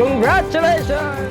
Congratulations!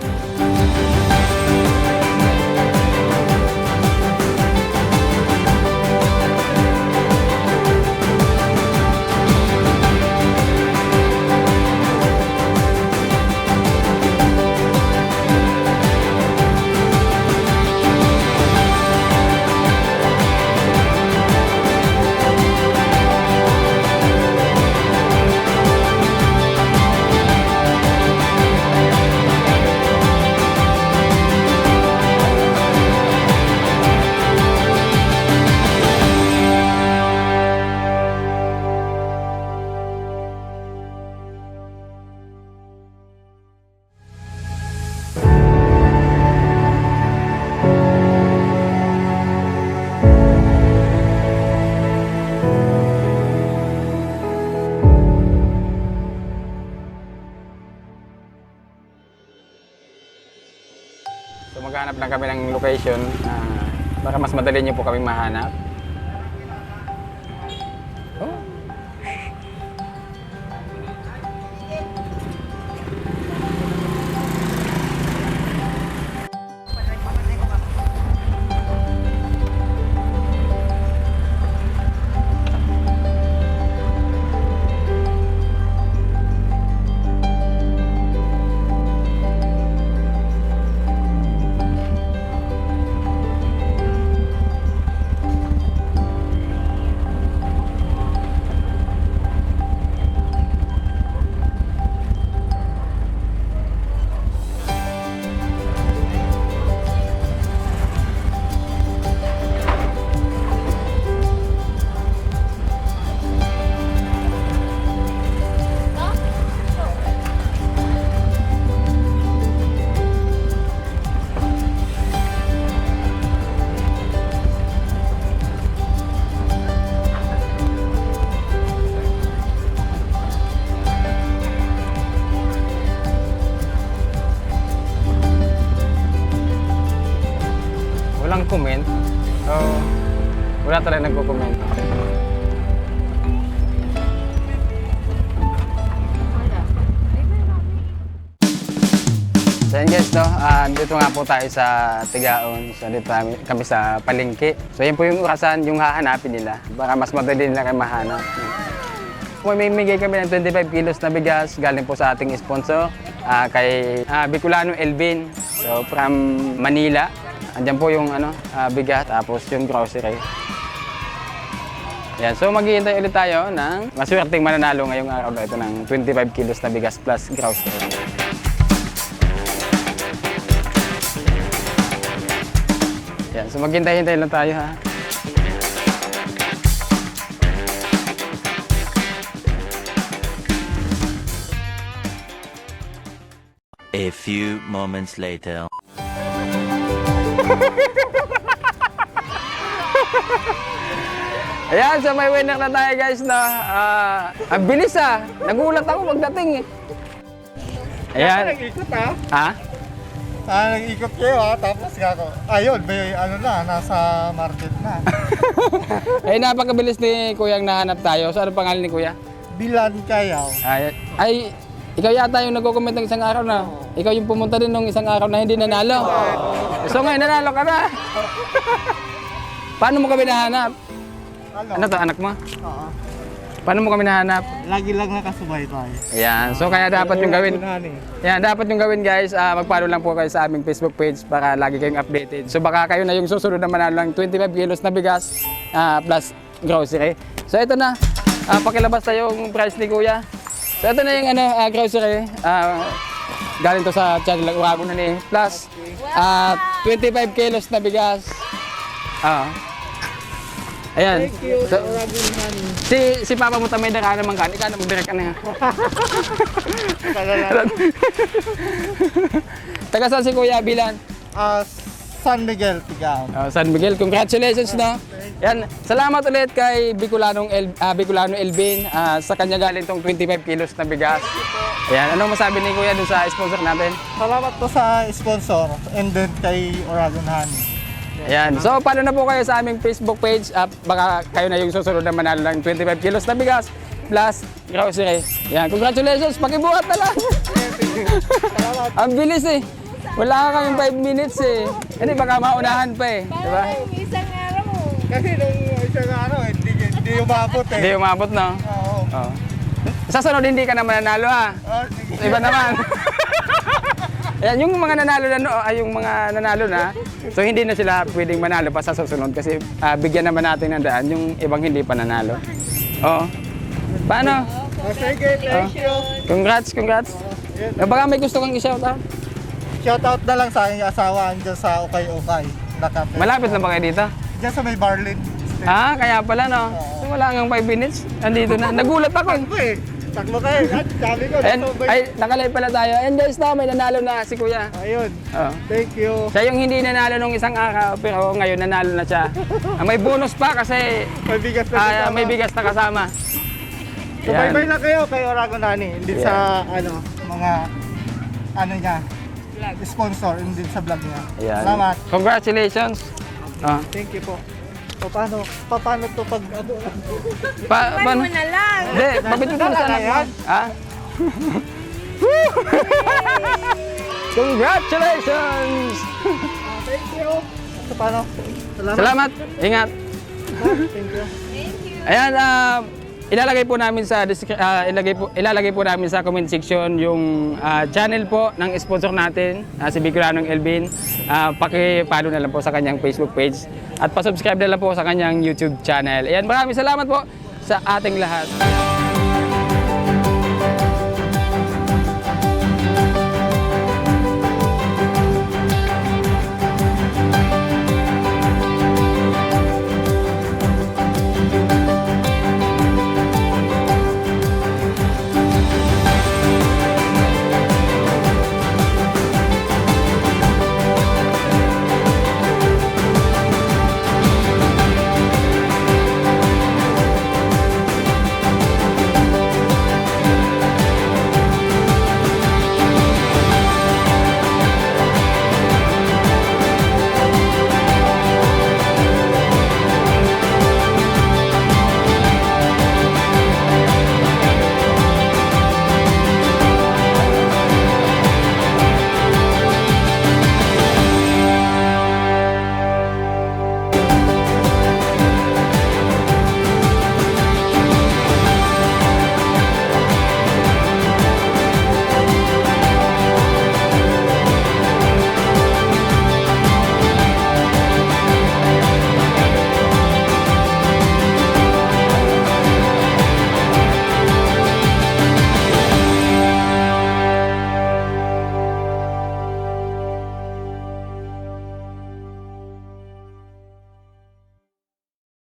So maghanap lang kami ng location para mas madali niyo po kami mahanap. Oh. Walang comment. So, wala talaga nagko-comment. So yan guys, no? Dito nga po tayo sa Tigaon. So dito kami sa palengke. So yan po yung orasan, yung hahanapin nila para mas madali nila kayo mahanap. May migay kami ng 25 kilos na bigas galing po sa ating sponsor kay Bicolano Elvin. So from Manila. Andiyan po yung bigas tapos yung grocery. Yan, so maghihintay ulit tayo ng maswerteng mananalo ngayong araw na ito ng 25 kilos na bigas plus grocery. Yan, so maghihintay lang tayo ha. A few moments later. Ayan, so may winner na tayo guys na ang bilis nagulat ako pagdating Ayan. Nag-ikot ha? Ha? Nag-ikot kayo tapos ako. Ayun, may nasa market na. Ay, napakabilis ni Kuya ang nahanap tayo. So ano pangalan ni Kuya? Bilan kayo. Ay, ikaw yata yung nagko-comment ng isang araw na. Ikaw yung pumunta din ng isang araw na hindi nanalo. So ngayon nanalo ka na. Paano mo kami nahanap? Ano to, anak mo? Oo. Paano mo kami nahanap? Lagi lang nakasubay tayo. Ayan, so kaya dapat yung gawin. Ayan, dapat yung gawin guys, mag-follow lang po kayo sa aming Facebook page para lagi kayong updated. So baka kayo na yung susunod na manalo ng 25 kilos na bigas plus grocery. So ito na, pakilabas na yung price ni Kuya. So ito na yung grocery. Galing to sa channel ng Urago na ni plus 25 kilos na bigas. Ayan. Thank you, So, Uragong Honey. si Papa mo tamay na ka naman ka. Ika naman direct ka na. Taga saan si Kuya Bilan? San Miguel, Tigaon. San Miguel, congratulations na. Yan, salamat ulit kay Bicolano Elvin sa kanya galing tong 25 kilos na bigas. Ayan, anong masabi ni Kuya dun sa sponsor natin? Salamat po sa sponsor and then kay Uragong Honey. Ayan, so paano na po kayo sa aming Facebook page? Baka kayo na yung susunod na manalo ng 25 kilos na bigas plus grocery. Ayan, congratulations, pakibuhat na lang. Salamat. Ang bilis eh. Wala ka kaming 5 minutes eh. Hindi, baka maunahan pa eh. Diba? Parang isang araw. Kasi nung isang araw, hindi umabot eh. Hindi umabot, no? Oo. Oo. Sa sunod, hindi ka na mananalo ha. Oh, sige. Iba naman. Ayan, yung mga nanalo na, yung mga nanalo na, so hindi na sila pwedeng manalo pa sa susunod kasi bigyan naman natin ng daan yung ibang hindi pa nanalo. Oo. Paano? Oh, sige, thank you. Congrats, congrats. Baka may gusto kang i-shout out. Shoutout na lang sa aking asawa dyan sa Okay-Okay. Malapit na ba kayo dito? Dyan sa may Barlin. Ah, kaya pala no. So, wala ngang 5 minutes. Andito na. Nagulat ako. Takbo eh. Takbo kayo. At sabi ko, Ayan, dito ba- ay, nakalive pala tayo. Ayan guys, na, may nanalo na si Kuya. Ayun. Oh. Thank you. Siya yung hindi nanalo nung isang araw, pero ngayon nanalo na siya. May bonus pa kasi May bigas na kasama. may bigas na kasama. So, bye-bye na kayo kay Orago Nani. Hindi Yeah. sa, mga, niya, sponsor, hindi sa vlog niya. Ayan. Salamat. Congratulations. Ah. Thank you po. So, paano to pag, Paano mo na lang? Hindi, mabit mo sa Wala na anak mo. yan. Ha? Congratulations! thank you. So, paano? Salamat. Salamat. Ingat. Thank you. Ayan, ilalagay po namin sa ilalagay po namin sa comment section yung channel po ng sponsor natin, si Bicolanong Elvin. Paki-follow na lang po sa kanyang Facebook page at pa-subscribe na lang po sa kanyang YouTube channel. Ayan, maraming salamat po sa ating lahat.